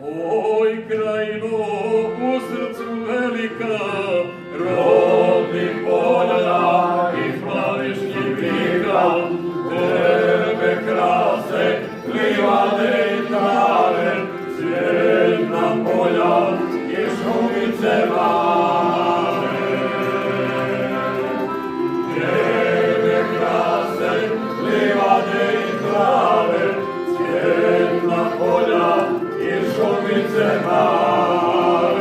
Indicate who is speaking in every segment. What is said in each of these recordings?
Speaker 1: Oj, krajino, u srcu velika, rodnih polja i planičnih vika, tebe krase, livade i trave, cvjetna polja i šumice male. Tebe krase, livade i trave, cvjetna polja i šumice male.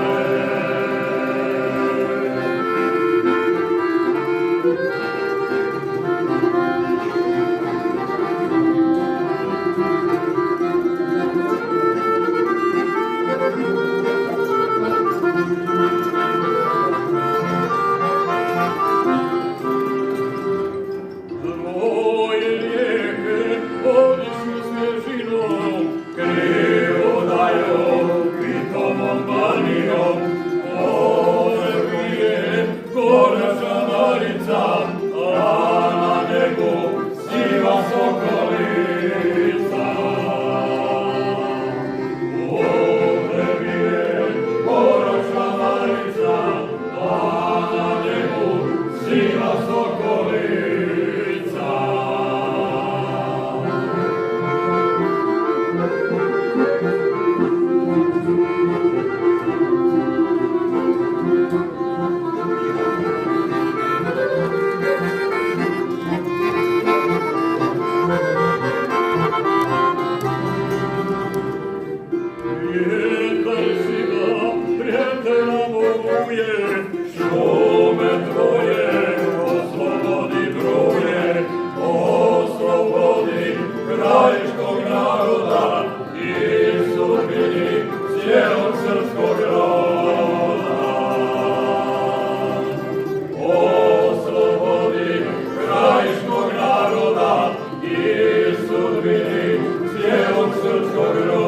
Speaker 1: Tvoje rijeke odišu svježinom, krivo daju pitomom banijom. More pije gora žamarica, a na nebu siva sokolica. More pije gora žamarica, a na nebu siva sokolica. Prijatelj si ga, prijatelja voluje, šume tvoje, oslobodi bruje, oslobodi krajiškog naroda i sudbini cijelog srpskog roda. Oslobodi krajiškog naroda i sudbini cijelog srpskog roda.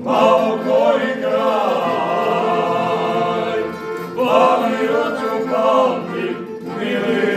Speaker 1: Malo koji kraj, pa mi hoću pamti, mili